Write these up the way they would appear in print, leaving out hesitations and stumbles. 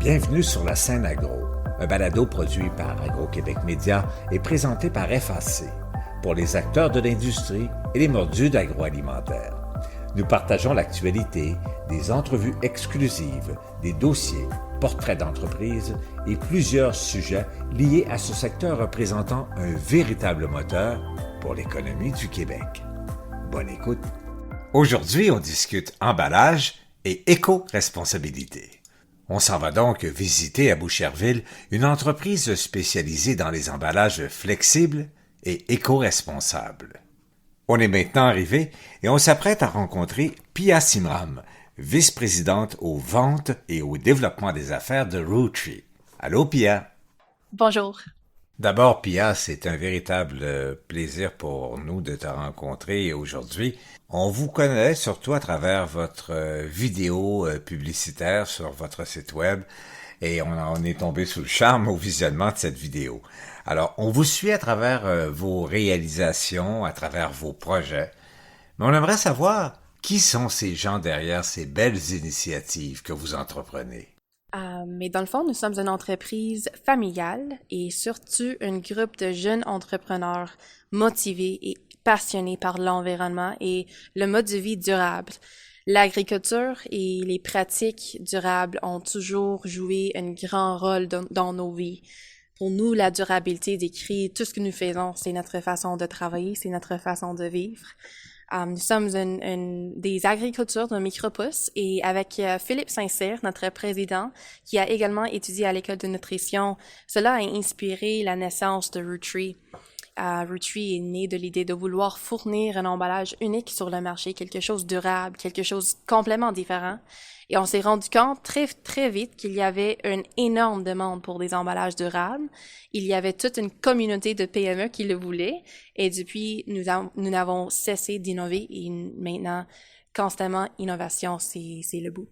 Bienvenue sur la scène agro, un balado produit par Agro-Québec Média et présenté par FAC, pour les acteurs de l'industrie et les mordus d'agroalimentaire. Nous partageons l'actualité, des entrevues exclusives, des dossiers, portraits d'entreprises et plusieurs sujets liés à ce secteur représentant un véritable moteur pour l'économie du Québec. Bonne écoute! Aujourd'hui, on discute emballage et éco-responsabilité. On s'en va donc visiter à Boucherville une entreprise spécialisée dans les emballages flexibles et éco-responsables. On est maintenant arrivé et on s'apprête à rencontrer Pia Simram, vice-présidente aux ventes et au développement des affaires de Rootree. Allô, Pia? Bonjour. D'abord, Pia, c'est un véritable plaisir pour nous de te rencontrer aujourd'hui. On vous connaît surtout à travers votre vidéo publicitaire sur votre site web et on est tombé sous le charme au visionnement de cette vidéo. Alors, on vous suit à travers vos réalisations, à travers vos projets, mais on aimerait savoir qui sont ces gens derrière ces belles initiatives que vous entreprenez. Mais dans le fond, nous sommes une entreprise familiale et surtout un groupe de jeunes entrepreneurs motivés et passionnés par l'environnement et le mode de vie durable. L'agriculture et les pratiques durables ont toujours joué un grand rôle dans nos vies. Pour nous, la durabilité décrit tout ce que nous faisons. C'est notre façon de travailler, c'est notre façon de vivre. Nous sommes des agriculteurs de micropousses et avec Philippe Saint-Cyr, notre président, qui a également étudié à l'école de nutrition, cela a inspiré la naissance de Rootree. Rootree est né de l'idée de vouloir fournir un emballage unique sur le marché, quelque chose de durable, quelque chose complètement différent. Et on s'est rendu compte très, très vite qu'il y avait une énorme demande pour des emballages durables. Il y avait toute une communauté de PME qui le voulaient. Et depuis, nous n'avons cessé d'innover et maintenant, constamment, innovation, c'est le bout.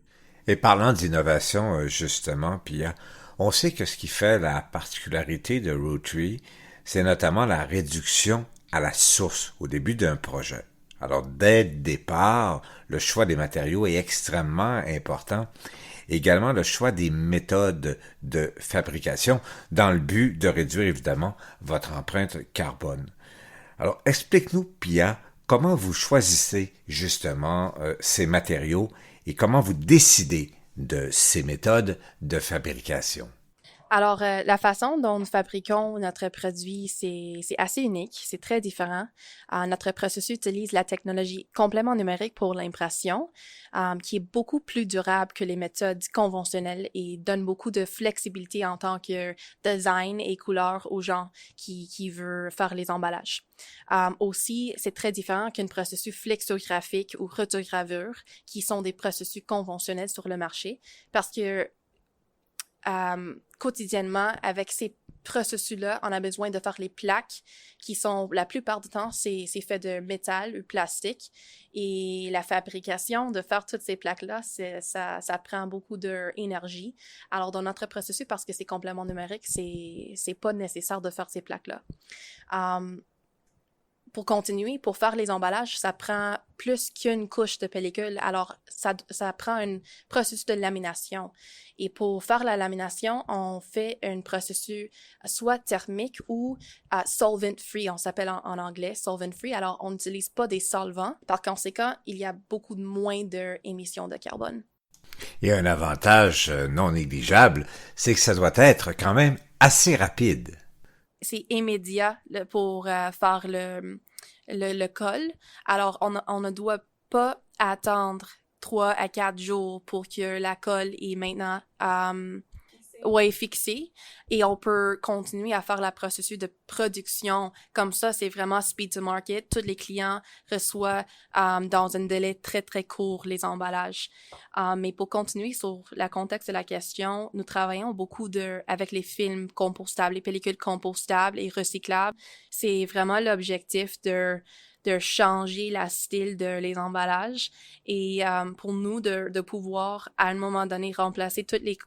Et parlant d'innovation, justement, Pia, on sait que ce qui fait la particularité de Rootree, c'est notamment la réduction à la source au début d'un projet. Alors, dès le départ, le choix des matériaux est extrêmement important. Également, le choix des méthodes de fabrication dans le but de réduire, évidemment, votre empreinte carbone. Alors, explique-nous, Pia, comment vous choisissez justement ces matériaux et comment vous décidez de ces méthodes de fabrication. Alors, la façon dont nous fabriquons notre produit, c'est assez unique, c'est très différent. Notre processus utilise la technologie complément numérique pour l'impression, qui est beaucoup plus durable que les méthodes conventionnelles et donne beaucoup de flexibilité en tant que design et couleur aux gens qui veulent faire les emballages. Aussi, c'est très différent qu'un processus flexographique ou rotogravure, qui sont des processus conventionnels sur le marché, parce que quotidiennement, avec ces processus-là, on a besoin de faire les plaques qui sont, la plupart du temps, c'est fait de métal ou plastique. Et la fabrication de faire toutes ces plaques-là, ça prend beaucoup d'énergie. Alors, dans notre processus, parce que c'est complément numérique, c'est pas nécessaire de faire ces plaques-là. Pour continuer, pour faire les emballages, ça prend plus qu'une couche de pellicule. Alors, ça prend un processus de lamination. Et pour faire la lamination, on fait un processus soit thermique ou solvent-free. On s'appelle en anglais solvent-free. Alors, on n'utilise pas des solvants. Par conséquent, il y a beaucoup moins d'émissions de carbone. Et un avantage non négligeable, c'est que ça doit être quand même assez rapide. C'est immédiat pour faire le col. Alors, on ne doit pas attendre 3 à 4 jours pour que la colle est maintenant fixée. Et on peut continuer à faire le processus de production. Comme ça, c'est vraiment speed to market. Tous les clients reçoivent dans un délai très, très court les emballages. Mais pour continuer sur le contexte de la question, nous travaillons beaucoup avec les films compostables, les pellicules compostables et recyclables. C'est vraiment l'objectif de changer la style de les emballages et pour nous de pouvoir à un moment donné remplacer toutes les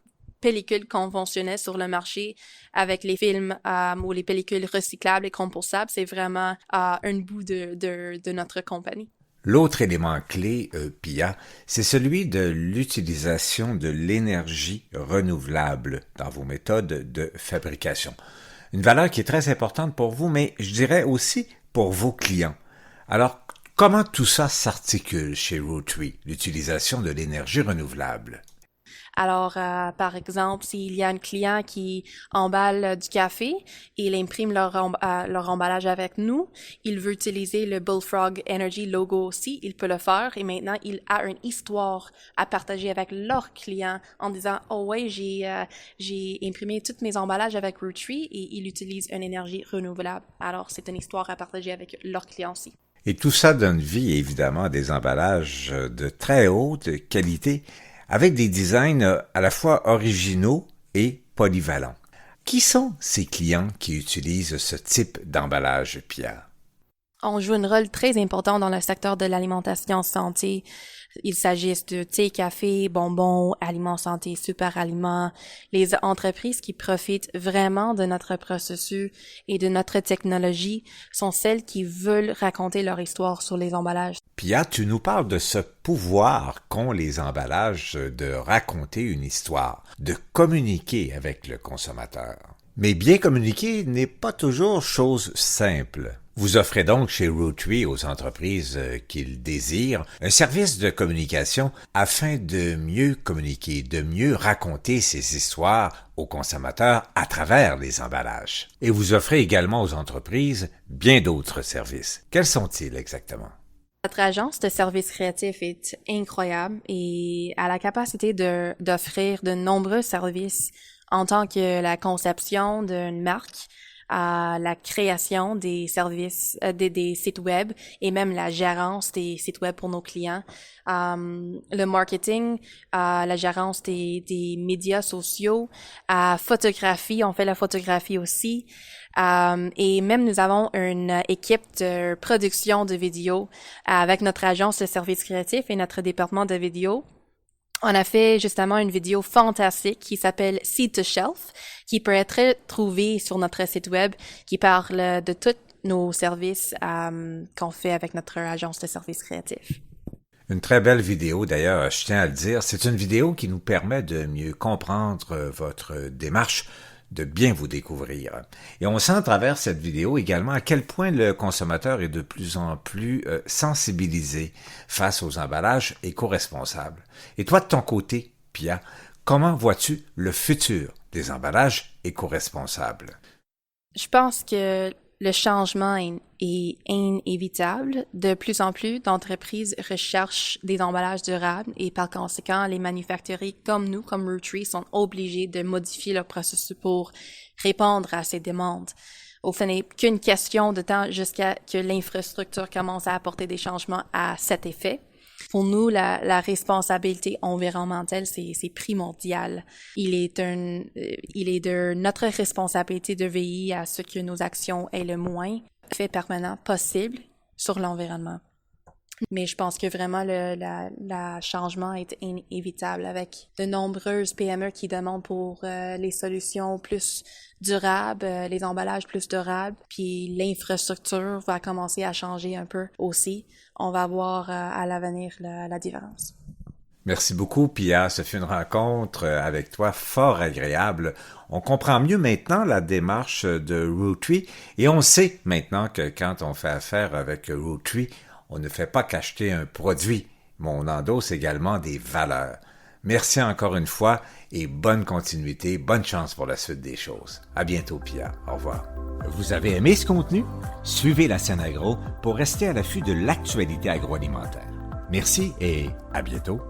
pellicules conventionnelles sur le marché avec les films ou les pellicules recyclables et compostables, c'est vraiment un bout de notre compagnie. L'autre élément clé, Pia, c'est celui de l'utilisation de l'énergie renouvelable dans vos méthodes de fabrication. Une valeur qui est très importante pour vous, mais je dirais aussi pour vos clients. Alors, comment tout ça s'articule chez Rotary, l'utilisation de l'énergie renouvelable? Alors, par exemple, s'il y a un client qui emballe du café, il imprime leur emballage avec nous, il veut utiliser le Bullfrog Energy logo aussi, il peut le faire et maintenant, il a une histoire à partager avec leur client en disant « Oh ouais, j'ai imprimé tous mes emballages avec Rotary et il utilise une énergie renouvelable. » Alors, c'est une histoire à partager avec leur client aussi. Et tout ça donne vie, évidemment, à des emballages de très haute qualité, avec des designs à la fois originaux et polyvalents. Qui sont ces clients qui utilisent ce type d'emballage, Pia? On joue un rôle très important dans le secteur de l'alimentation santé. Il s'agisse de thé, café, bonbons, aliments santé, super aliments. Les entreprises qui profitent vraiment de notre processus et de notre technologie sont celles qui veulent raconter leur histoire sur les emballages. Pia, tu nous parles de ce pouvoir qu'ont les emballages de raconter une histoire, de communiquer avec le consommateur. Mais bien communiquer n'est pas toujours chose simple. Vous offrez donc chez Rotary aux entreprises qui le désirent un service de communication afin de mieux communiquer, de mieux raconter ces histoires aux consommateurs à travers les emballages. Et vous offrez également aux entreprises bien d'autres services. Quels sont-ils exactement? Notre agence de services créatifs est incroyable et a la capacité d'offrir de nombreux services en tant que la conception d'une marque, à la création des services, des sites web et même la gérance des sites web pour nos clients, le marketing, la gérance des médias sociaux, photographie, on fait la photographie aussi, et même nous avons une équipe de production de vidéos avec notre agence de services créatifs et notre département de vidéos. On a fait justement une vidéo fantastique qui s'appelle Seed to Shelf, qui peut être trouvée sur notre site web, qui parle de tous nos services qu'on fait avec notre agence de services créatifs. Une très belle vidéo d'ailleurs, je tiens à le dire. C'est une vidéo qui nous permet de mieux comprendre votre démarche, de bien vous découvrir. Et on sent à travers cette vidéo également à quel point le consommateur est de plus en plus sensibilisé face aux emballages éco-responsables. Et toi, de ton côté, Pia, comment vois-tu le futur des emballages éco-responsables? Je pense que le changement est inévitable. De plus en plus d'entreprises recherchent des emballages durables et par conséquent, les manufacturiers comme nous, comme Rotary, sont obligés de modifier leur processus pour répondre à ces demandes. Au fait, n'est qu'une question de temps jusqu'à que l'infrastructure commence à apporter des changements à cet effet. Pour nous, la responsabilité environnementale, c'est primordial. Il est de notre responsabilité de veiller à ce que nos actions aient le moins effet permanent possible sur l'environnement. Mais je pense que vraiment le changement est inévitable avec de nombreuses PME qui demandent pour les solutions plus durables, les emballages plus durables, puis l'infrastructure va commencer à changer un peu aussi. On va voir à l'avenir la différence. Merci beaucoup, Pia. Ce fut une rencontre avec toi fort agréable. On comprend mieux maintenant la démarche de Rotary et on sait maintenant que quand on fait affaire avec Rotary, on ne fait pas qu'acheter un produit, mais on endosse également des valeurs. Merci encore une fois et bonne continuité, bonne chance pour la suite des choses. À bientôt, Pia. Au revoir. Vous avez aimé ce contenu? Suivez la scène agro pour rester à l'affût de l'actualité agroalimentaire. Merci et à bientôt.